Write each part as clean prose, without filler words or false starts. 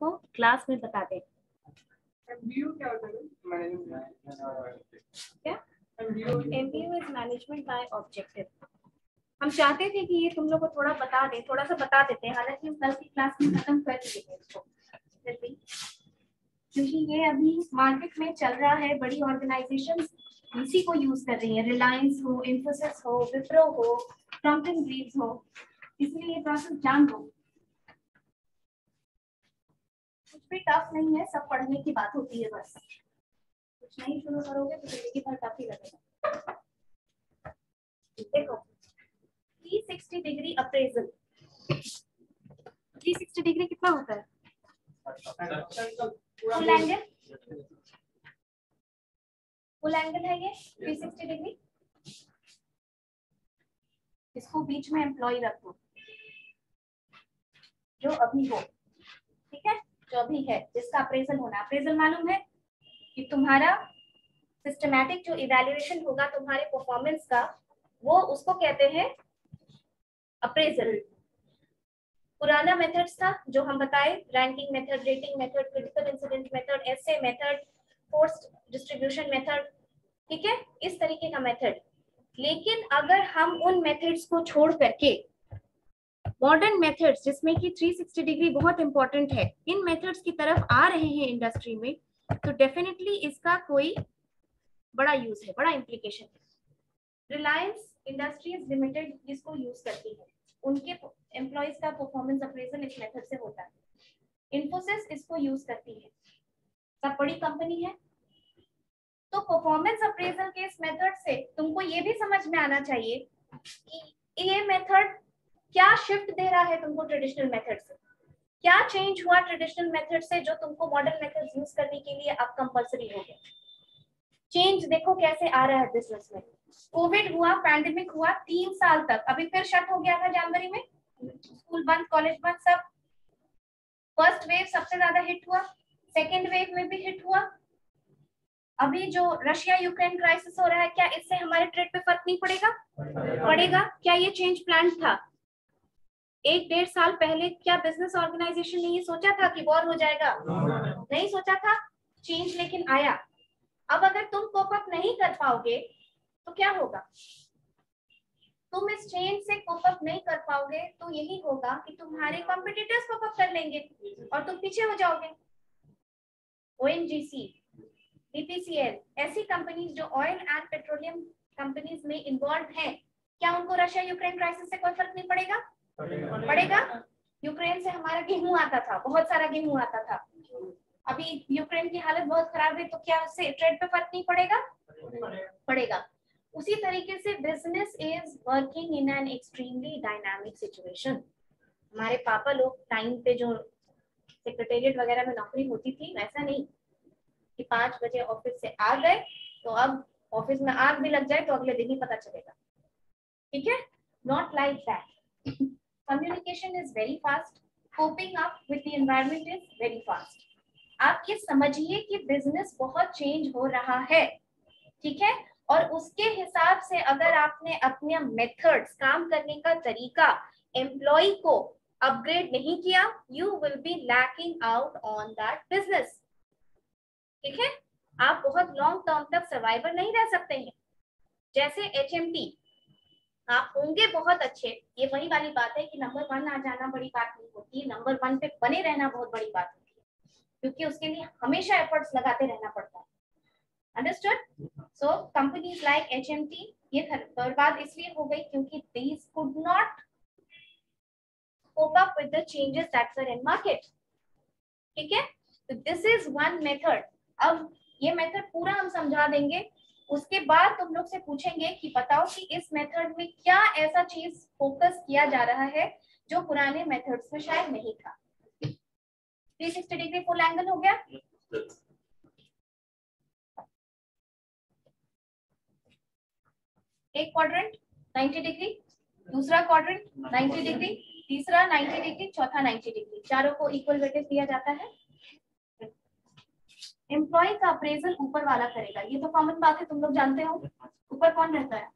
को क्लास में बता दें। MBU क्या होता है? क्या? MBU is management by objective. हम चाहते थे कि ये तुम लोग को थोड़ा बता दें, थोड़ा सा बता देते हैं, हालांकि हम कल की क्लास में खत्म कर दिए थे इसको, फिर भी क्योंकि ये अभी मार्केट में चल रहा है, बड़ी ऑर्गेनाइजेशन इसी को यूज कर रही है, रिलायंस हो, इन्फोसिस हो, विप्रो हो, क्रॉम्पटन ग्रीव्स हो, इसलिए ये प्रोसेस जान दो। कुछ भी टफ नहीं है, सब पढ़ने की बात होती है, बस कुछ नहीं शुरू करोगे तो जिंदगी भर टफ ही लगेगा। देखो 360 डिग्री अप्रेजल, 360 डिग्री कितना होता है? फुल एंगल, फुल एंगल है ये 360 डिग्री। इसको बीच में एम्प्लॉय रख दो जो अभी हो, ठीक है, जो अभी है, जिसका अप्रेजल होना। अप्रेजल मालूम है कि तुम्हारा सिस्टमैटिक जो इवैल्यूएशन होगा तुम्हारे परफॉर्मेंस का, वो उसको कहते हैं अप्रेजल। पुराना मेथड्स था जो हम बताए, ranking method, rating method, critical incident method, essay method, forced distribution method, ठीक है, इस तरीके का मेथड। लेकिन अगर हम उन मेथड्स को छोड़ करके मॉडर्न मेथड्स, जिसमें कि 360 डिग्री बहुत इंपॉर्टेंट है, इन मेथड्स की तरफ आ रहे हैं इंडस्ट्री में, तो डेफिनेटली इसका कोई बड़ा यूज है, बड़ा इम्प्लीकेशन है। रिलायंस इंडस्ट्रीज लिमिटेड इसको यूज करती है, उनके एम्प्लॉयज का परफॉर्मेंस अप्रेजल इस मेथड से होता है। इन्फोसिस इसको यूज करती है, सब बड़ी कंपनी है। तो परफॉर्मेंस अप्रेजल के इस मेथड से तुमको ये भी समझ में आना चाहिए कि ये मेथड क्या शिफ्ट दे रहा है तुमको ट्रेडिशनल मेथड से, क्या चेंज हुआ ट्रेडिशनल मेथड से जो तुमको मॉडर्न मेथड्स यूज करने के लिए अब कंपल्सरी हो गया। चेंज देखो कैसे आ रहा है बिजनेस में। कोविड हुआ, पैंडेमिक हुआ, 3 साल तक, अभी फिर शट हो गया था जनवरी में, स्कूल बंद, कॉलेज बंद, सब। फर्स्ट वेव सबसे ज्यादा हिट हुआ, सेकेंड वेव में भी हिट हुआ। अभी जो रशिया यूक्रेन क्राइसिस हो रहा है, क्या इससे हमारे ट्रेड पे फर्क नहीं पड़ेगा? पड़ेगा। क्या ये चेंज प्लान था? 1-1.5 साल पहले क्या बिजनेस ऑर्गेनाइजेशन ने ये सोचा था कि वॉर हो जाएगा? नहीं सोचा था। चेंज लेकिन आया। अब अगर तुम कोप अप नहीं कर पाओगे तो क्या होगा? तुम इस चेंज से कोप अप नहीं कर पाओगे तो यही होगा कि तुम्हारे कॉम्पिटिटर्स कोप अप कर लेंगे और तुम पीछे हो जाओगे। ONGC, BPCL, ऐसी कंपनीज जो ऑयल एंड पेट्रोलियम कंपनीज में इन्वॉल्व हैं, क्या उनको रशिया यूक्रेन क्राइसिस से कोई फर्क नहीं पड़ेगा? पड़ेगा। यूक्रेन से हमारा गेहूं आता था, बहुत सारा गेहूं आता था। अभी यूक्रेन की हालत बहुत खराब है, तो क्या उससे ट्रेड पे फर्क नहीं पड़ेगा? पड़ेगा। उसी तरीके से business is working in an extremely dynamic situation. हमारे पापा लोग टाइम पे जो सेक्रेटेरिएट वगैरह में नौकरी होती थी, वैसा नहीं कि 5 बजे ऑफिस से आ गए तो अब ऑफिस में आग भी लग जाए तो अगले दिन ही पता चलेगा, ठीक है? Not like that. Communication is very fast, coping up with the environment is very fast. आप ये समझिए कि बिजनेस बहुत चेंज हो रहा है, ठीक है? और उसके हिसाब से अगर आपने अपने मेथड्स, काम करने का तरीका, एम्प्लॉय को अपग्रेड नहीं किया, you will be lacking out on that business, ठीक है? आप बहुत लॉन्ग टर्म तक सर्वाइवर नहीं रह सकते हैं। जैसे HMT, आप होंगे बहुत अच्छे, ये वही वाली बात है कि नंबर 1 आ जाना बड़ी बात नहीं होती, नंबर 1 पे बने रहना बहुत बड़ी बात होती है, क्योंकि उसके लिए हमेशा एफर्ट्स लगाते रहना पड़ता है। अंडरस्टूड? सो कंपनीज लाइक HMT ये बर्बाद इसलिए हो गई क्योंकि these could not cope up with the changes that were in market, ठीक है? तो दिस इज वन मेथड। अब ये मेथड पूरा हम समझा देंगे, उसके बाद तुम लोग से पूछेंगे कि बताओ कि इस मेथड में क्या ऐसा चीज फोकस किया जा रहा है जो पुराने मेथड्स में शायद नहीं था। 360 डिग्री फुल एंगल हो गया। एक क्वाड्रेंट 90 डिग्री, दूसरा क्वाड्रेंट 90 डिग्री, तीसरा 90 डिग्री, चौथा 90 डिग्री, चारों को इक्वल वेटेज दिया जाता है। एम्प्लॉय का अप्रेजल ऊपर वाला करेगा, ये तो कॉमन बात है, तुम लोग जानते हो। ऊपर कौन रहता है?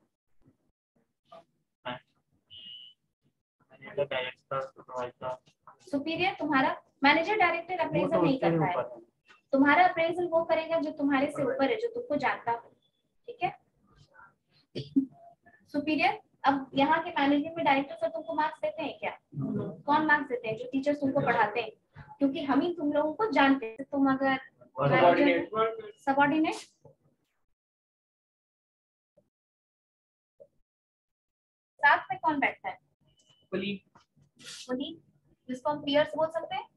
सुपीरियर तुम्हारा मैनेजर डायरेक्टर अप्रेजल नहीं करता है, तुम्हारा अप्रेजल वो करेगा जो तुम्हारे से ऊपर है, जो तुमको जानता हो, ठीक है। सुपीरियर, अब यहाँ के मैनेजमेंट में डायरेक्टर सर तुमको मार्क्स देते हैं क्या? कौन मार्क्स देते हैं? जो टीचर्स तुमको पढ़ाते हैं, क्योंकि हम ही तुम लोगों को जानते हैं। तुम अगर सबऑर्डिनेट, साथ में कौन बैठता है? कुलीग, जिसको हम पीयर्स बोल सकते हैं।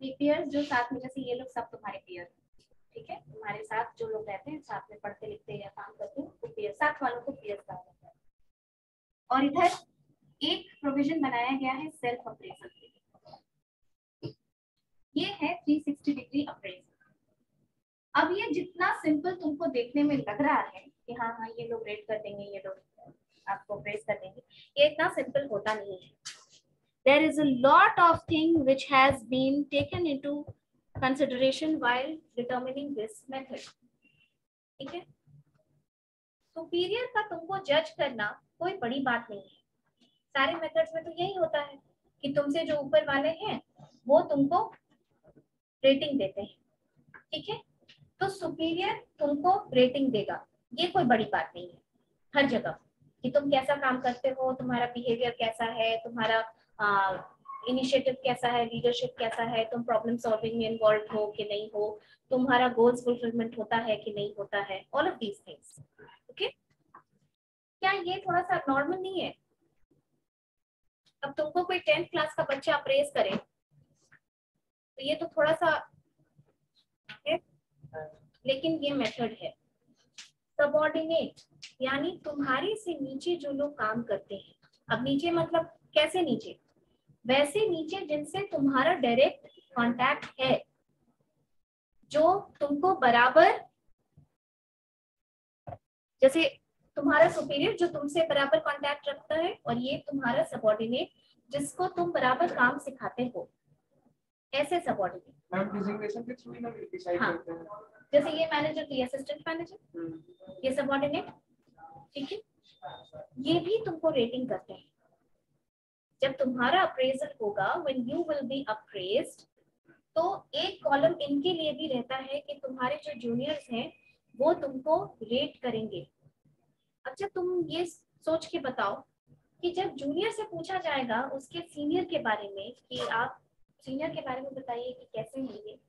ये पीयर्स जो साथ में, जैसे ये लोग सब तुम्हारे पीयर, ठीक है, तुम्हारे साथ जो लोग रहते हैं, साथ में पढ़ते लिखते या काम करते हैं, तो पीयर, साथ वालों को पीयर्स कहा जाता है। और इधर एक प्रोविजन बनाया गया है सेल्फ अप्रेजल के लिए, ये है 360 डिग्री अप्रेजल। अब ये जितना सिंपल तुमको देखने में लग रहा है कि हाँ हाँ ये लोग रेट कर देंगे, ये लोग आपको अप्रेज कर देंगे, ये इतना सिंपल होता नहीं है। There is a lot of thing which has been taken into consideration while determining this method. ठीक है, सुपीरियर का तुमको जज करना कोई बड़ी बात नहीं है। सारे मेथड्स में तो यही होता है कि तुमसे जो ऊपर वाले हैं वो तुमको रेटिंग देते हैं, ठीक है। तो सुपीरियर तुमको रेटिंग देगा, ये कोई बड़ी बात नहीं है हर जगह, कि तुम कैसा काम करते हो, तुम्हारा बिहेवियर कैसा है, तुम्हारा इनिशिएटिव कैसा है, लीडरशिप कैसा है, तुम प्रॉब्लम सॉल्विंग में इन्वॉल्व हो कि नहीं हो, तुम्हारा गोल्स फुलफिलमेंट होता है कि नहीं होता है, all of these things, okay. क्या ये थोड़ा सा नॉर्मल नहीं है? अब तुमको कोई 10th क्लास का बच्चा अप्रेज करे तो ये तो थोड़ा सा है, लेकिन ये मेथड है। सबऑर्डिनेट यानी तुम्हारे से नीचे जो लोग काम करते हैं, अब नीचे मतलब कैसे नीचे? वैसे नीचे जिनसे तुम्हारा डायरेक्ट कांटेक्ट है, जो तुमको बराबर, जैसे तुम्हारा सुपीरियर जो तुमसे बराबर कांटेक्ट रखता है, और ये तुम्हारा सबऑर्डिनेट जिसको तुम बराबर काम सिखाते हो, ऐसे सबऑर्डिनेट। मैम डिजिग्नेशन के थ्रू ही ना डिसाइड करते हैं, जैसे ये मैनेजर तो ये असिस्टेंट मैनेजर, ये सबऑर्डिनेट, ठीक है। ये भी तुमको रेटिंग करते हैं। जब तुम्हारा अप्रेजल होगा, when you will be appraised, तो एक कॉलम इनके लिए भी रहता है कि तुम्हारे जो जूनियर्स हैं वो तुमको रेट करेंगे। अच्छा तुम ये सोच के बताओ कि जब जूनियर से पूछा जाएगा उसके सीनियर के बारे में कि आप सीनियर के बारे में बताइए कि कैसे होंगे,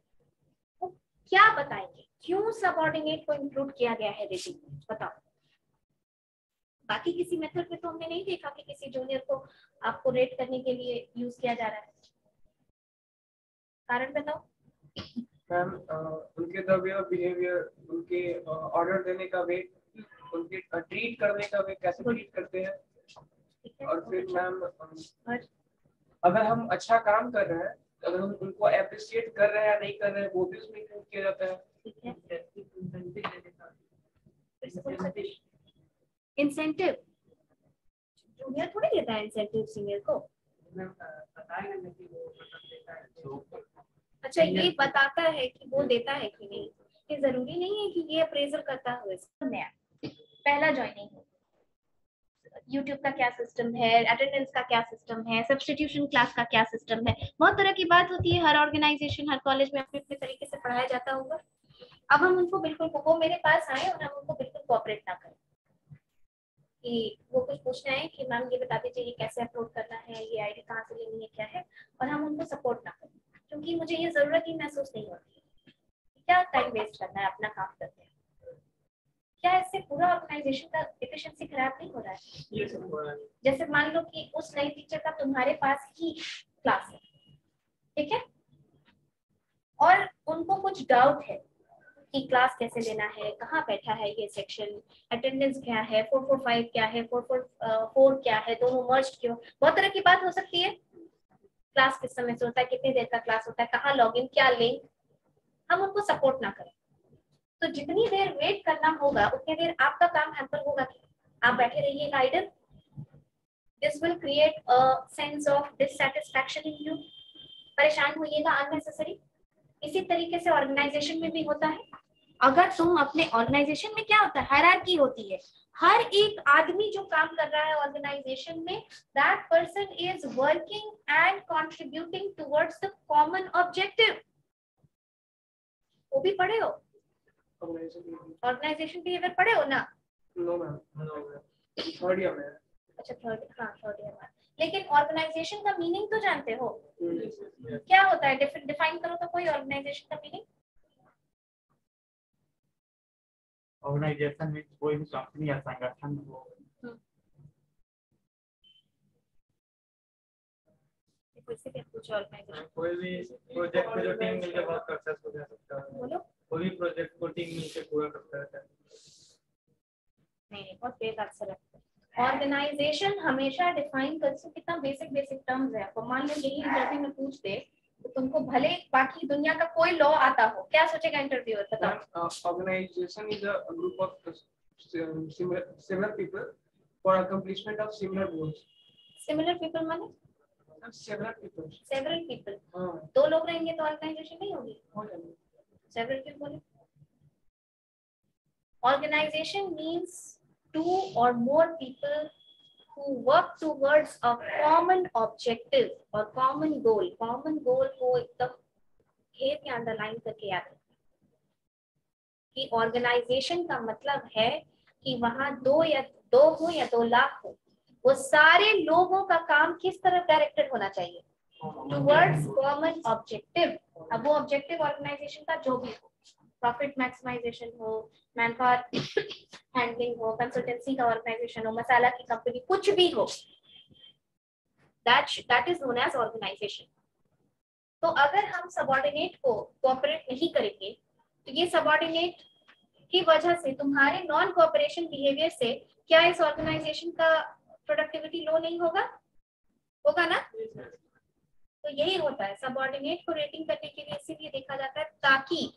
वो क्या बताएंगे? क्यों सबऑर्डिनेट को इंक्लूड किया गया है रेटिंग में, बताओ। बाकी किसी मेथड में तो हमने नहीं देखा कि किसी जूनियर को आपको रेट करने के लिए यूज किया जा रहा है। कारण बताओ। मैम उनके द वे ऑफ बिहेवियर, उनके ऑर्डर देने का वे, उनके ट्रीट करने का वे, कैसे ट्रीट करते हैं, और फिर मैम अगर हम अच्छा काम कर रहे हैं, अगर हम उनको एप्रिशिएट कर रहे हैं या नहीं कर रहे हैं, वो भी उसमें इंक्लूड किया जाता है। इंसेंटिव जूनियर थोड़ी देता है इंसेंटिव सीनियर को। अच्छा ये बताता है कि वो देता है कि नहीं, ये जरूरी नहीं है कि ये अप्रेजल करता हुआ। नया पहला ज्वाइनिंग, यूट्यूब का क्या सिस्टम है, अटेंडेंस का क्या सिस्टम है, सब्स्टिट्यूशन क्लास का क्या सिस्टम है, बहुत तरह की बात होती है। हर ऑर्गेनाइजेशन, हर कॉलेज में अपने अपने तरीके से पढ़ाया जाता होगा। अब हम उनको बिल्कुल, वो मेरे पास आए और हम उनको बिल्कुल कोऑपरेट ना करें कि वो कुछ पूछना है कि मैम ये बता दीजिए ये कैसे अपलोड करना है, ये आईडी कहाँ से लेनी है, क्या है, और हम उनको सपोर्ट ना करें, क्योंकि मुझे ये जरूरत ही महसूस नहीं होती। क्या टाइम वेस्ट करना है, अपना काम करते हैं। क्या इससे पूरा ऑर्गेनाइजेशन का एफिशिएंसी खराब नहीं हो रहा है? जैसे मान लो कि उस नई टीचर का तुम्हारे पास ही क्लास है, ठीक है, और उनको कुछ डाउट है कि क्लास कैसे लेना है, कहाँ बैठा है ये सेक्शन, अटेंडेंस क्या है, 445 क्या है, 444 क्या है, दोनों मर्ज क्यों, बहुत तरह की बात हो सकती है। क्लास किस समय से होता है, कितनी देर का क्लास होता है, कहाँ लॉगिन, क्या लिंक, हम उनको सपोर्ट ना करें तो जितनी देर वेट करना होगा उतनी देर आपका काम हैम्पर होगा। आप बैठे रहिएगा idle, this will create a sense of dissatisfaction in you, परेशान होइएगा अननेसेसरी। इसी तरीके से ऑर्गेनाइजेशन में भी होता है। अगर तुम अपने ऑर्गेनाइजेशन में क्या होता है, हायरार्की होती है, हर एक आदमी जो काम कर रहा है ऑर्गेनाइजेशन में, that person is working and contributing towards the common objective. वो भी पढ़े हो, ऑर्गेनाइजेशन बिहेवियर पढ़े हो ना? नो मैम, थर्ड ईयर में। अच्छा थर्ड, हाँ थर्ड ईयर में। लेकिन ऑर्गेनाइजेशन का मीनिंग तो जानते हो क्या होता है? डिफाइन करो तो कोई ऑर्गेनाइजेशन का मीनिंग। ऑर्गेनाइजेशन में कोई भी कंपनी या संगठन हो, कोई भी प्रोजेक्ट में जो टीम मिलकर वर्क करता है उसको कह सकता है। बोलो। कोई भी प्रोजेक्ट को टीम मिलकर पूरा करता है। नहीं, बहुत बेकार है। ऑर्गेनाइजेशन हमेशा डिफाइन कर सकते, कितना बेसिक टर्म्स है आपको। मान लो यही इंटरव्यू में पूछ दे तो तुमको भले बाकी दुनिया का कोई लॉ आता हो, क्या सोचेगा इंटरव्यूअर? बताओ। Organisation is a group of similar people for accomplishment of similar goals. Similar people माने Several people. Several people. हाँ, दो लोग रहेंगे तो ऑर्गेनाइजेशन नहीं होगी, हो जाएगा। Several people. Organization means two or more people who work towards a common objective or common goal. Common goal को एकदम घेर के अंडरलाइन करके याद रखना कि ऑर्गेनाइजेशन का मतलब है कि वहां दो हो या 2 लाख हो, वो सारे लोगों का काम किस तरफ डायरेक्टेड होना चाहिए? Towards common objective. अब वो ऑब्जेक्टिव ऑर्गेनाइजेशन का जो भी हो, प्रॉफिट मैक्सिमाइजेशन हो, मैनपावर हैंडलिंग हो, कंसल्टेंसी का ऑर्गेनाइजेशन हो, मसाला की कंपनी, कुछ भी हो, that is known as organisation. तो अगर हम सबऑर्डिनेट को कोऑपरेट नहीं करेंगे तो ये सबऑर्डिनेट की वजह से तुम्हारे नॉन कोऑपरेशन बिहेवियर से क्या इस ऑर्गेनाइजेशन का प्रोडक्टिविटी लो नहीं होगा? होगा ना? तो यही होता है, सबऑर्डिनेट को रेटिंग करने के लिए इसीलिए देखा जाता है ताकि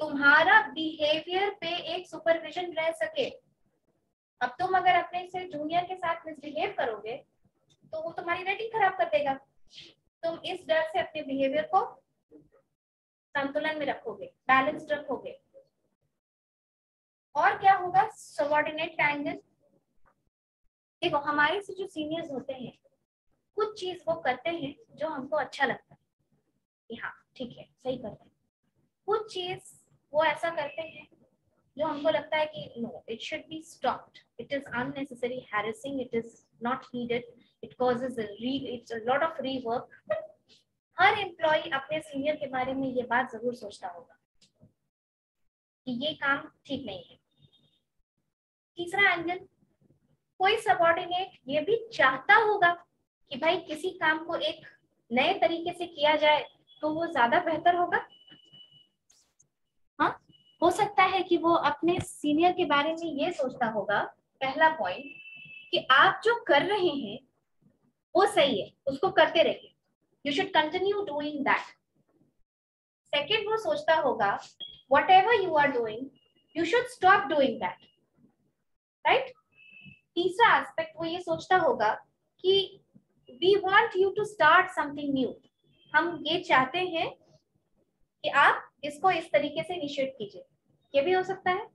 तुम्हारा बिहेवियर पे एक सुपरविजन रह सके। अब तुम अगर अपने से जूनियर के साथ मिसबिहेव करोगे तो वो तुम्हारी रेटिंग खराब कर देगा। तुम इस डर से अपने बिहेवियर को संतुलन में रखोगे, बैलेंस्ड रखोगे। और क्या होगा सबऑर्डिनेट का एंगल? देखो, हमारे से जो सीनियर्स होते हैं कुछ चीज वो करते हैं जो हमको अच्छा लगता है कि हाँ ठीक है सही करते हैं, कुछ चीज वो ऐसा करते हैं जो हमको लगता है कि no, it should be stopped, it is unnecessary harassing, it is not needed, it causes it's a lot of rework. हर एम्प्लॉय अपने सीनियर के बारे में ये बात जरूर सोचता होगा कि ये काम ठीक नहीं है। तीसरा एंगल, कोई सबऑर्डिनेट ये भी चाहता होगा कि भाई किसी काम को एक नए तरीके से किया जाए तो वो ज्यादा बेहतर होगा। हाँ, हो सकता है कि वो अपने सीनियर के बारे में ये सोचता होगा, पहला पॉइंट, कि आप जो कर रहे हैं वो सही है, उसको करते रहिए, you should continue doing that. Second, वो सोचता होगा whatever you are doing you should stop doing that, right? तीसरा एस्पेक्ट, वो ये सोचता होगा कि we want you to start something new, हम ये चाहते हैं कि आप इसको इस तरीके से इनिशिएट कीजिए, ये भी हो सकता है।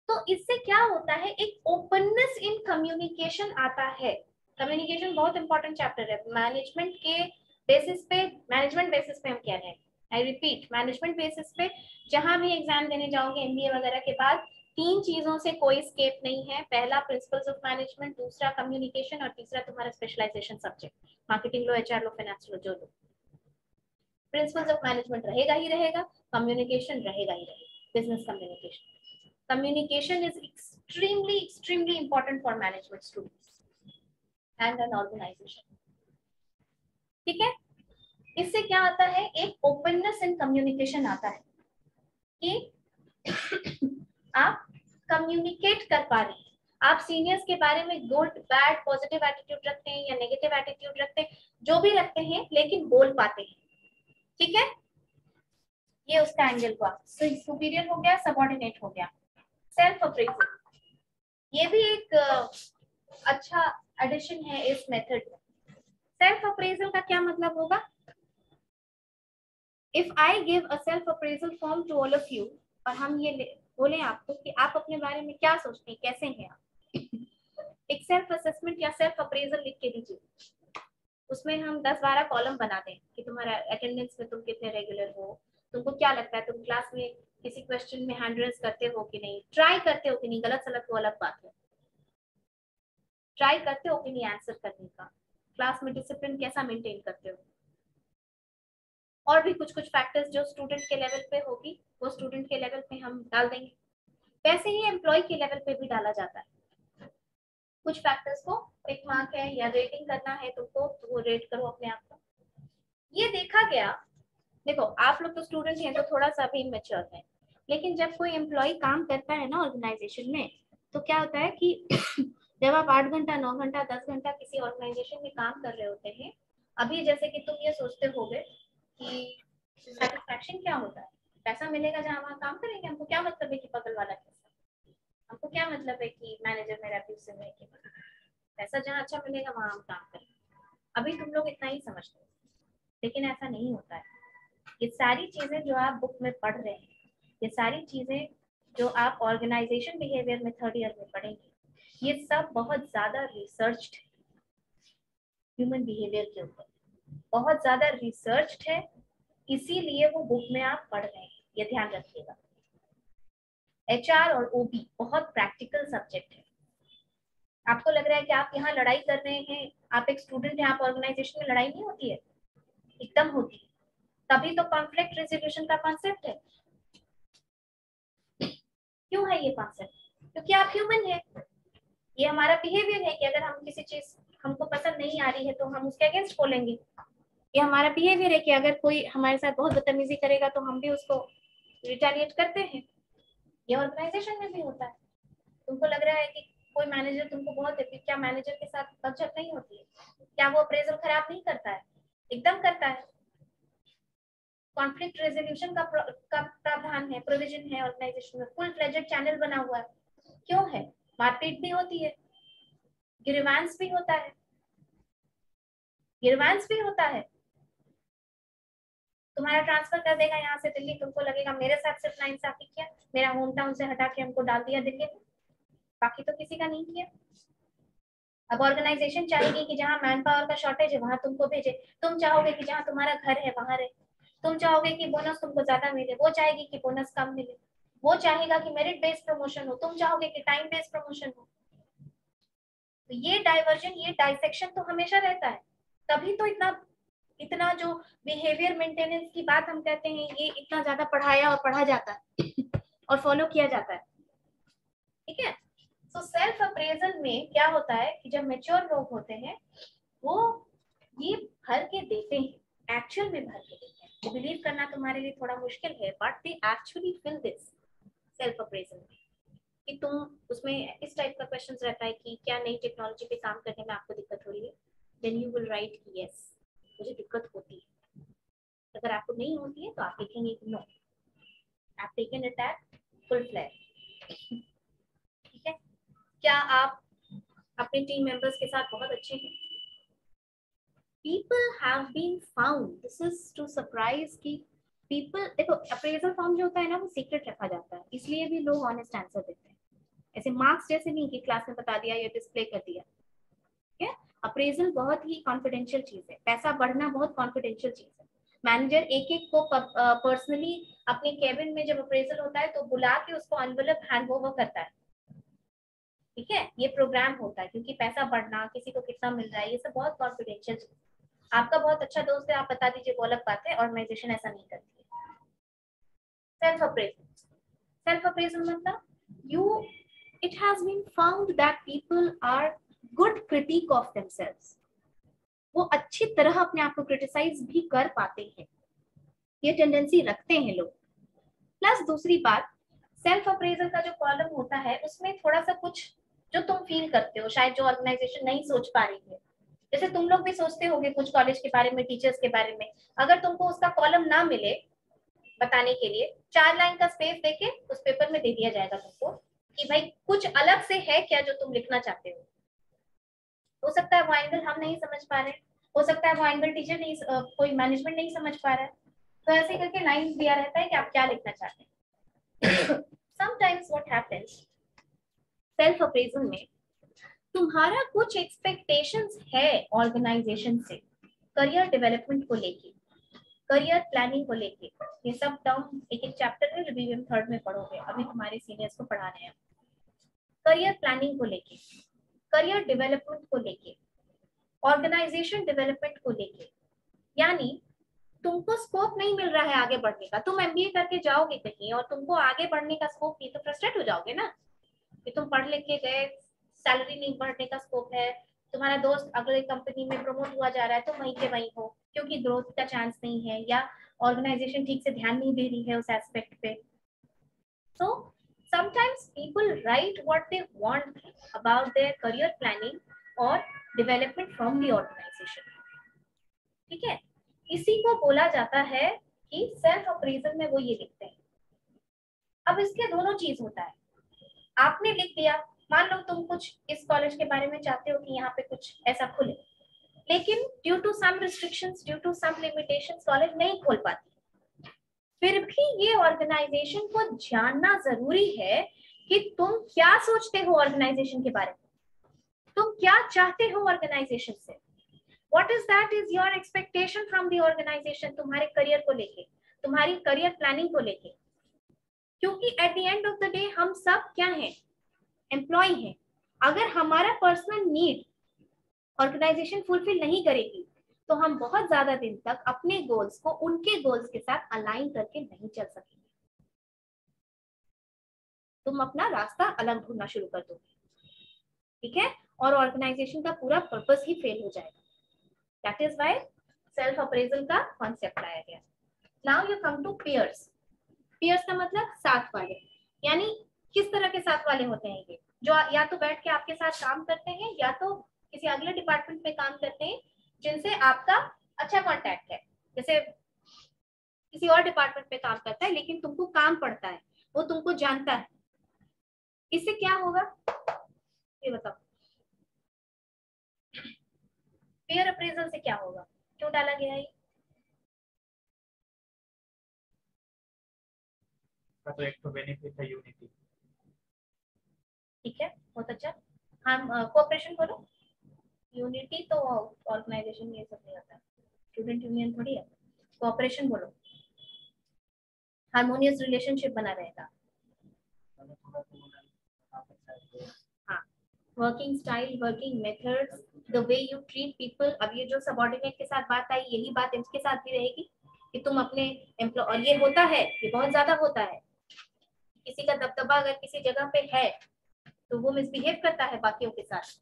तो इससे क्या होता है, एक ओपननेस इन कम्युनिकेशन आता है। कम्युनिकेशन बहुत इंपॉर्टेंट चैप्टर है मैनेजमेंट के बेसिस पे, मैनेजमेंट बेसिस पे हम कह रहे हैं, आई रिपीट, मैनेजमेंट बेसिस पे जहां भी एग्जाम देने जाओगे एमबीए वगैरह के बाद, 3 चीजों से कोई स्केप नहीं है। पहला प्रिंसिपल्स ऑफ मैनेजमेंट, दूसरा कम्युनिकेशन, और तीसरा तुम्हारा स्पेशलाइजेशन सब्जेक्ट, मार्केटिंग लो, एचआर लो, फाइनेंस लो, जो लो। प्रिंसिपल्स ऑफ मैनेजमेंट रहेगा ही रहेगा, कम्युनिकेशन रहेगा ही रहेगा, business communication. Communication is extremely important for management students and an organization. ठीक है? इससे क्या आता है, एक ओपननेस इन कम्युनिकेशन आता है कि आप कम्युनिकेट कर पा रहे हैं, आप सीनियर्स के बारे में गुड बैड पॉजिटिव एटीट्यूड रखते हैं या नेगेटिव एटीट्यूड रखते हैं, जो भी रखते हैं, लेकिन बोल पाते हैं। ठीक है, ये उसका एंगल हुआ। सुपीरियर हो गया, सबऑर्डिनेट हो गया। सेल्फ अप्रेजल, ये भी एक अच्छा एडिशन है इस मेथड में। सेल्फ अप्रेजल का क्या मतलब होगा? If I give a self appraisal form to all of you, और हम ये बोले आपको कि आप अपने बारे में क्या सोचते हैं, कैसे हैं आप, एक सेल्फ असेसमेंट या सेल्फ अप्रेजल लिख के दीजिए। उसमें हम 10-12 कॉलम बना दें कि तुम्हारा अटेंडेंस में तुम कितने रेगुलर हो, तुमको क्या लगता है तुम क्लास में किसी क्वेश्चन में हैंड रेज करते हो कि नहीं, ट्राई करते हो कि नहीं, गलत सलत वो अलग बात है, ट्राई करते हो कि नहीं आंसर करने का, क्लास में डिसिप्लिन कैसा मेंटेन करते हो, और भी कुछ कुछ फैक्टर्स जो स्टूडेंट के लेवल पे होगी वो स्टूडेंट के लेवल पे हम डाल देंगे। वैसे ही एम्प्लॉय के लेवल पे भी डाला जाता है। कुछ फैक्टर्स को टिक मार्क है या रेटिंग करना है तुमको तो वो रेट करो अपने आप को। ये देखा गया, देखो आप लोग तो स्टूडेंट हैं तो थोड़ा सा भी मैच्योर है, लेकिन जब कोई एम्प्लॉय काम करता है ना ऑर्गेनाइजेशन में, तो क्या होता है कि जब आप 8 घंटा 9 घंटा 10 घंटा किसी ऑर्गेनाइजेशन में काम कर रहे होते हैं, अभी जैसे कि तुम ये सोचते होगे कि सेटिस्फैक्शन क्या होता है, पैसा मिलेगा जहाँ वहाँ काम करेंगे, हमको क्या मतलब है कि बगल वाला कैसा, हमको क्या मतलब है कि मैनेजर मेरा अब्यूसिव है, कि पैसा जहाँ अच्छा मिलेगा वहाँ हम काम करेंगे। अभी तुम लोग इतना ही समझते हो, लेकिन ऐसा नहीं होता है। ये सारी चीजें जो आप बुक में पढ़ रहे हैं, ये सारी चीजें जो आप ऑर्गेनाइजेशन बिहेवियर में 3rd ईयर में पढ़ेंगे, ये सब बहुत ज्यादा रिसर्च्ड है ह्यूमन बिहेवियर के ऊपर, बहुत ज्यादा रिसर्च्ड है, इसीलिए वो बुक में आप पढ़ रहे हैं, ये ध्यान रखिएगा। HR और OB बहुत प्रैक्टिकल सब्जेक्ट है। आपको लग रहा है कि आप यहाँ लड़ाई कर रहे हैं, आप एक स्टूडेंट हैं, आप ऑर्गेनाइजेशन में लड़ाई नहीं होती है, एकदम होती है, तभी तो कॉन्फ्लिक्ट रेजोल्यूशन का कॉन्सेप्ट है। क्यों है ये कॉन्सेप्ट? क्योंकि आप ह्यूमन है, ये हमारा बिहेवियर है कि अगर हम किसी चीज हमको पसंद नहीं आ रही है तो हम उसके अगेंस्ट बोलेंगे। ये हमारा बिहेवियर है कि अगर कोई हमारे साथ बहुत बदतमीजी करेगा तो हम भी उसको रिटेलिएट करते हैं। ये ऑर्गेनाइजेशन में भी होता है। तुमको लग रहा है कि कोई मैनेजर तुमको बहुत है, क्या मैनेजर के साथ कल्चर नहीं होती है? क्या वो अप्रेजल खराब नहीं करता है? एकदम करता है। कॉन्फ्लिक्ट रेजोल्यूशन का प्रावधान है, प्रोविजन है ऑर्गेनाइजेशन में, फुल फ्लेजेड चैनल बना हुआ है। क्यों है? मारपीट भी होती है, ग्रीवांस भी होता है, ग्रीवांस भी होता है। तुम्हारा ट्रांसफर कर देगा यहाँ से दिल्ली, तुमको लगेगा मेरे साथ सिर्फ नाइंसाफी किया, मेरा होम टाउन से हटा के हमको डाल दिया दिल्ली में, बाकी तो किसी का नहीं किया। अब ऑर्गेनाइजेशन चाहेगी कि जहाँ मैन पावर का शॉर्टेज है वहां तुमको भेजे, तुम चाहोगे कि जहाँ तुम्हारा घर है वहां रहे, तुम चाहोगे कि बोनस तुमको ज्यादा मिले, वो चाहेगी कि बोनस कम मिले, वो चाहेगा कि मेरिट बेस्ड प्रमोशन हो, तुम चाहोगे कि टाइम बेस्ड प्रमोशन हो। तो ये डाइवर्जन, ये डाइसेक्शन तो हमेशा रहता है। तभी तो इतना इतना जो बिहेवियर मेंटेनेंस की बात हम कहते हैं, ये इतना ज्यादा पढ़ाया और पढ़ा जाता है और फॉलो किया जाता है। ठीक है, तो सेल्फ अप्रेजल में क्या होता है कि जब मेच्योर लोग होते हैं वो ये भर के देते हैं, एक्चुअल में भर के देते हैं। बिलीव करना तुम्हारे लिए थोड़ा मुश्किल है, but they actually fill this self appraisal में, कि तुम उसमें इस टाइप का क्वेश्चन रहता है कि क्या नई टेक्नोलॉजी पे काम करने में आपको दिक्कत हो रही है, देन यू विल राइट कि यस मुझे दिक्कत होती है। अगर आपको नहीं होती है तो आप लिखेंगे नो, आप taken it at full flag. ठीक है, क्या आप अपने टीम मेंबर्स के साथ बहुत अच्छे हैं? People have been found, this is to surprise कि people, देखो अप्रेजल फॉर्म जो होता है ना वो सीक्रेट रखा जाता है, इसलिए भी लोग ऑनेस्ट आंसर देते हैं। ऐसे मार्क्स जैसे नहीं कि क्लास में बता दिया या डिस्प्ले कर दिया। ठीक है, अप्रेजल बहुत ही कॉन्फिडेंशियल चीज है, पैसा बढ़ना बहुत कॉन्फिडेंशियल चीज है। मैनेजर एक एक को पर्सनली अपने केबिन में जब अप्रेजल होता है तो बुला के उसको एनवेलप हैंड ओवर करता है। ठीक है, ये प्रोग्राम होता है क्योंकि पैसा बढ़ना, किसी को कितना मिल रहा है, ये सब बहुत कॉन्फिडेंशियल चीज। आपका बहुत अच्छा दोस्त है, आप बता दीजिए, वो अलग बात है, ऑर्गेनाइजेशन ऐसा नहीं करती है। सेल्फ अप्रेजल, सेल्फ अप्रेजल मतलब you, it has been found that people are good critic of themselves, वो अच्छी तरह अपने आप को क्रिटिसाइज भी कर पाते हैं, ये टेंडेंसी रखते हैं लोग। प्लस दूसरी बात, सेल्फ अप्रेजल का जो कॉलम होता है उसमें थोड़ा सा कुछ जो तुम फील करते हो, शायद जो ऑर्गेनाइजेशन नहीं सोच पा रही है, जैसे तुम लोग भी सोचते होगे कुछ कॉलेज के बारे में, टीचर्स के बारे में, अगर तुमको उसका कॉलम ना मिले बताने के लिए, 4 लाइन का स्पेस देके उस पेपर में दे दिया जाएगा तुमको कि भाई कुछ अलग से है क्या जो तुम लिखना चाहते हो सकता है वो एंगल हम नहीं समझ पा रहे, हो सकता है वो एंगल टीचर नहीं, कोई मैनेजमेंट नहीं समझ पा रहा है, तो ऐसे करके लाइंस दिया रहता है कि आप क्या लिखना चाहते हैं। Sometimes what happens, self appraisal में तुम्हारा कुछ एक्सपेक्टेशंस है ऑर्गेनाइजेशन से, करियर डेवलपमेंट को लेके, करियर प्लानिंग को लेके। ये सब टर्म एक एक चैप्टर में रिवीजन थर्ड में पढ़ोगे, अभी तुम्हारे सीनियर्स को पढ़ा रहे हैं। करियर प्लानिंग को लेके, करियर डेवलपमेंट को लेके, ऑर्गेनाइजेशन डेवलपमेंट को लेके, यानी तुमको स्कोप नहीं मिल रहा है आगे बढ़ने का। तुम एमबीए करके जाओगे कहीं और तुमको आगे बढ़ने का स्कोप नहीं, तो फ्रस्ट्रेट हो जाओगे ना कि तुम पढ़ लिख के गए, सैलरी नहीं बढ़ने का स्कोप है, तुम्हारा दोस्त अगले कंपनी में प्रमोट हुआ जा रहा है, तुम वहीं के वहीं हो क्योंकि ग्रोथ का चांस नहीं है, या ऑर्गेनाइजेशन ठीक से ध्यान नहीं दे रही है उस एस्पेक्ट पे। सो sometimes people write what they want about their career planning or development from the organization. ठीक है, इसी को बोला जाता है कि सेल्फ अप्रेजल में वो ये लिखते हैं। अब इसके दोनों चीज होता है, आपने लिख दिया, मान लो तुम कुछ इस कॉलेज के बारे में चाहते हो कि यहाँ पे कुछ ऐसा खुले, लेकिन due to some restrictions, due to some limitations college नहीं खोल पाती। फिर भी ये ऑर्गेनाइजेशन को जानना जरूरी है कि तुम क्या सोचते हो ऑर्गेनाइजेशन के बारे में, तुम क्या चाहते हो ऑर्गेनाइजेशन से, what is that is your expectation from the organisation, तुम्हारे करियर को लेके, तुम्हारी करियर प्लानिंग को लेके। क्योंकि at the end of the day हम सब क्या हैं, एम्प्लॉय हैं। अगर हमारा पर्सनल नीड ऑर्गेनाइजेशन फुलफिल नहीं करेगी तो हम बहुत ज्यादा दिन तक अपने गोल्स को उनके गोल्स के साथ अलाइन करके नहीं चल सकेंगे। तुम अपना रास्ता अलग ढूंढना शुरू कर दोगे, ठीक है, और ऑर्गेनाइजेशन का पूरा पर्पस ही फेल हो जाएगा। That is why self appraisal का कॉन्सेप्ट लाया गया। Now you come to peers. Peers का मतलब साथ वाले, यानी किस तरह के साथ वाले होते हैं ये, जो या तो बैठ के आपके साथ काम करते हैं या तो किसी अगले डिपार्टमेंट में काम करते हैं, जिनसे आपका अच्छा कांटेक्ट है। जैसे किसी और डिपार्टमेंट में काम करता है लेकिन तुमको काम पड़ता है, वो तुमको जानता है, इससे क्या होगा ये बताओ। पीयर अप्रेजल से क्या होगा, क्यों डाला गया है? तो एक तो बेनिफिट है यूनिटी। ठीक है, बहुत अच्छा। हम कोऑपरेशन बोलो, यूनिटी तो ऑर्गेनाइजेशन ये सब नहीं होता, स्टूडेंट यूनियन थोड़ी है। कोऑपरेशन बोलो, हार्मोनियस रिलेशनशिप बना रहेगा। हाँ, working style, working methods, the way you treat people. अब ये जो सबऑर्डिनेट के साथ बात आई, यही बात इसके साथ भी रहेगी कि तुम अपने एम्प्लॉय, और ये होता है, ये बहुत ज्यादा होता है, किसी का दबदबा अगर किसी जगह पे है तो वो मिसबिहेव करता है बाकियों के साथ,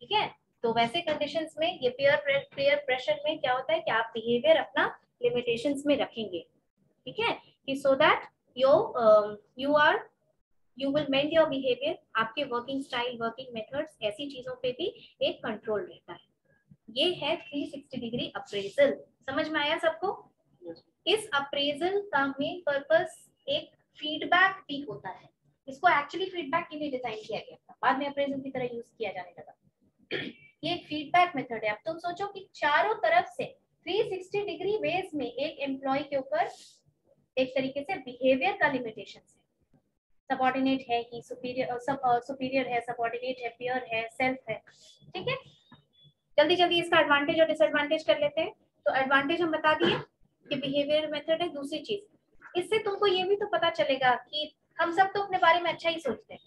ठीक है। तो वैसे कंडीशंस में ये पीयर प्रेशर में क्या होता है कि आप बिहेवियर अपना लिमिटेशंस में रखेंगे, ठीक है, कि so that you will meant your behaviour. आपके वर्किंग स्टाइल, वर्किंग मेथड्स, ऐसी चीजों पे भी एक कंट्रोल रहता है। ये है 360 डिग्री अप्रेजल। समझ में आया सबको? इस अप्रेजल का मेन पर्पस एक फीडबैक भी होता है। इसको एक्चुअली फीडबैक के लिए डिजाइन किया गया था, बाद में अप्रेजल की तरह यूज किया जाने लगा। ये एक फीडबैक मेथड है। अब तुम सोचो कि चारों तरफ से 360 डिग्री वेज में एक एम्प्लॉय के ऊपर एक तरीके से बिहेवियर का लिमिटेशन है। सबऑर्डिनेट है कि सुपीरियर है, सबऑर्डिनेट है, पीयर है, सेल्फ है, ठीक है। जल्दी जल्दी इसका एडवांटेज और डिसएडवांटेज कर लेते हैं। तो एडवांटेज हम बता दिए कि बिहेवियर मेथड है। दूसरी चीज, इससे तुमको ये भी तो पता चलेगा कि हम सब तो अपने बारे में अच्छा ही सोचते हैं,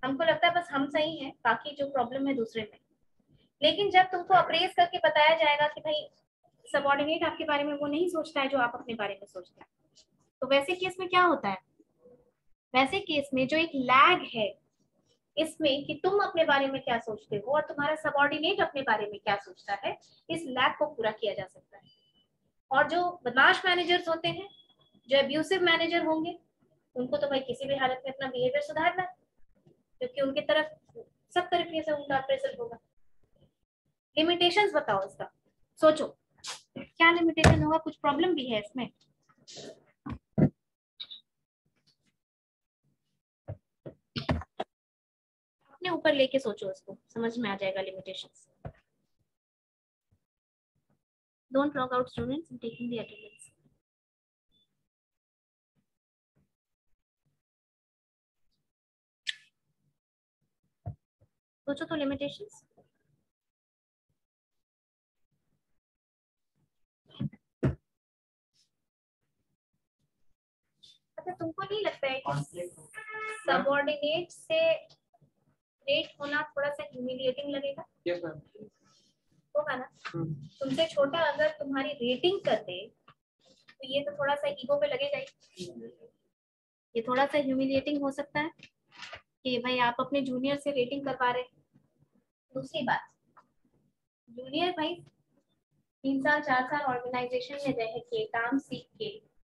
हमको लगता है बस हम सही हैं, बाकी जो प्रॉब्लम है दूसरे में। लेकिन जब तुमको अप्रेज करके बताया जाएगा कि भाई सबऑर्डिनेट आपके बारे में वो नहीं सोचता है जो आप अपने बारे में सोचते हैं, तो वैसे केस में क्या होता है, वैसे केस में जो एक लैग है इसमें कि तुम अपने बारे में क्या सोचते हो और तुम्हारा सबऑर्डिनेट अपने बारे में क्या सोचता है, इस लैग को पूरा किया जा सकता है। और जो बदमाश मैनेजर्स होते हैं, जो अब्यूसिव मैनेजर होंगे, उनको तो भाई किसी भी हालत में अपना बिहेवियर सुधारना है, क्योंकि उनके तरफ सब तरीके से उनका अप्रेजल होगा। लिमिटेशंस बताओ इसका, सोचो क्या लिमिटेशन होगा, कुछ प्रॉब्लम भी है इसमें? अपने ऊपर लेके सोचो, इसको समझ में आ जाएगा limitations. Don't log out students and taking the attendance. सोचो तो लिमिटेशंस। अच्छा तुमको नहीं लगता है कि सबऑर्डिनेट से रेट होना थोड़ा सा ह्यूमिलिएटिंग लगेगा? Yes ma'am. होगा ना? तुमसे छोटा अगर तुम्हारी रेटिंग कर दे तो ये तो थोड़ा सा ईगो पे लगेगा ही। ये थोड़ा सा ह्यूमिलिएटिंग हो सकता है कि भाई आप अपने जूनियर से रेटिंग करवा रहे। दूसरी बात, जूनियर भाई 3 साल 4 साल ऑर्गेनाइजेशन में रह के काम सीख के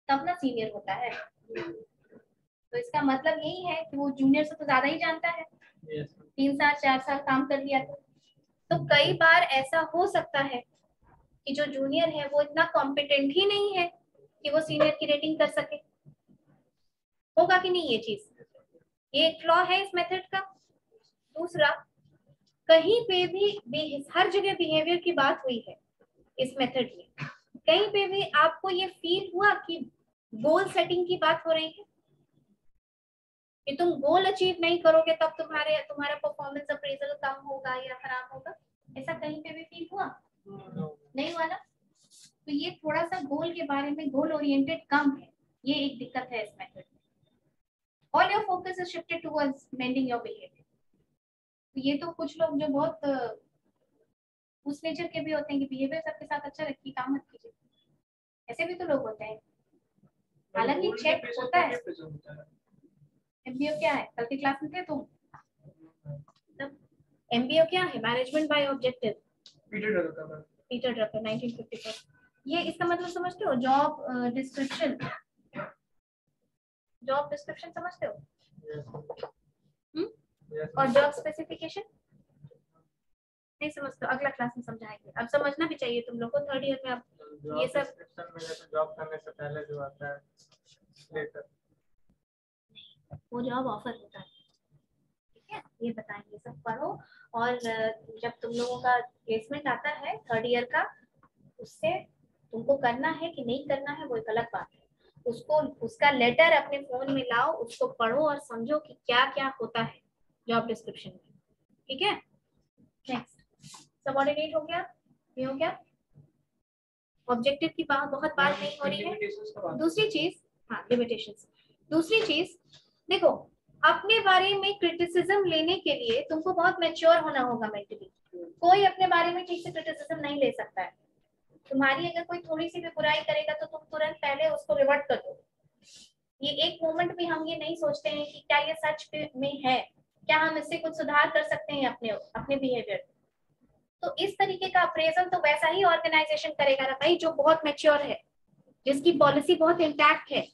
तब ना सीनियर होता है। तो इसका मतलब यही है कि वो जूनियर से तो ज्यादा ही जानता है। 3 साल 4 साल काम कर लिया तो कई बार ऐसा हो सकता है कि जो जूनियर है वो इतना कॉम्पिटेंट ही नहीं है कि वो सीनियर की रेटिंग कर सके। होगा कि नहीं ये चीज? ये एक फ्लॉ है इस मेथड का। दूसरा, कहीं पे भी हर जगह बिहेवियर की बात हुई है इस मेथड में। कहीं पे भी आपको ये फील हुआ कि गोल सेटिंग की बात हो रही है कि तुम गोल अचीव नहीं करोगे तब तुम्हारा परफॉर्मेंस अप्रेजल कम होगा या खराब होगा? ऐसा कहीं पे भी फील हुआ? नहीं हुआ ना? तो ये थोड़ा सा गोल के बारे में गोल ओरिएंटेड कम है। ये एक दिक्कत है इस मेथड में। All your focus is shifted towards maintaining your behaviour. तो ये तो कुछ लोग जो बहुत उस नेचर के भी होते हैं कि बिहेवियर सबके साथ अच्छा रखिए, काम मत कीजिए। ऐसे भी तो लोग होते हैं। हालांकि चेक होता है। एमबीओ क्या है? कल की क्लास में थे तुम? एमबीओ क्या है? Management by objective. Peter Drucker 1954। ये इसका मतलब समझते हो? Job description. जॉब डिस्क्रिप्शन समझते हो? और जॉब स्पेसिफिकेशन नहीं समझते? अगला क्लास में समझाएंगे। अब समझना भी चाहिए तुम लोग को। 3rd ईयर में अब ये सब जॉब करने से पहले जो आता है लेटर, वो जॉब ऑफर होता है। ठीक है, ये बताएंगे सब पढ़ो। और जब तुम लोगों का प्लेसमेंट आता है 3rd ईयर का, उससे तुमको करना है कि नहीं करना है वो एक अलग बात है। उसको उसका लेटर अपने फोन में लाओ, उसको पढ़ो और समझो कि क्या क्या होता है जॉब डिस्क्रिप्शन में। ठीक है, नेक्स्ट सबऑर्डिनेट हो गया, ये हो गया। ऑब्जेक्टिव की बहुत बात नहीं हो रही है। दूसरी चीज, हाँ लिमिटेशंस। दूसरी चीज देखो, अपने बारे में क्रिटिसिज्म लेने के लिए तुमको बहुत मैच्योर होना होगा मेंटली। कोई अपने बारे में ठीक से क्रिटिसिज्म नहीं ले सकता है। तुम्हारी अगर कोई थोड़ी सी भी बुराई करेगा तो तुम तुरंत पहले उसको रिवर्ट कर दो। ये एक मोमेंट भी हम ये नहीं सोचते हैं कि क्या ये सच में है, क्या हम इससे कुछ सुधार कर सकते हैं अपने बिहेवियर। तो इस तरीके का अप्रेजल तो वैसा ही ऑर्गेनाइजेशन करेगा ना भाई जो बहुत मैच्योर है, जिसकी पॉलिसी बहुत इंटैक्ट है,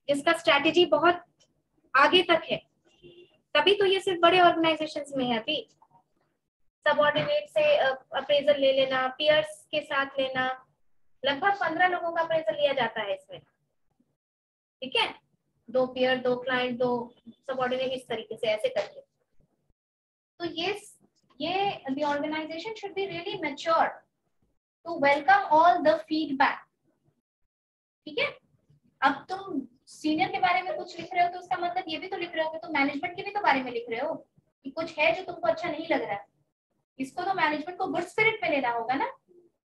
जिसका स्ट्रैटेजी बहुत आगे तक है। तभी तो ये सिर्फ बड़े ऑर्गेनाइजेशंस में है। अभी सबऑर्डिनेट से अप्रेजल ले लेना, पीयर्स के साथ लेना, लगभग 15 लोगों का अप्रेजल लिया जाता है इसमें। ठीक है, 2 पीयर, 2 क्लाइंट, 2 सबऑर्डिनेट, इस तरीके से ऐसे करके। तो ये the organization should be really mature to welcome all the feedback. ठीक है, अब तुम सीनियर के बारे में कुछ लिख रहे हो तो उसका मतलब ये भी तो लिख रहे हो कि तुम मैनेजमेंट के भी तो बारे में लिख रहे हो कि कुछ है जो तुमको अच्छा नहीं लग रहा है। इसको तो मैनेजमेंट को गुड स्पिरिट में लेना होगा ना।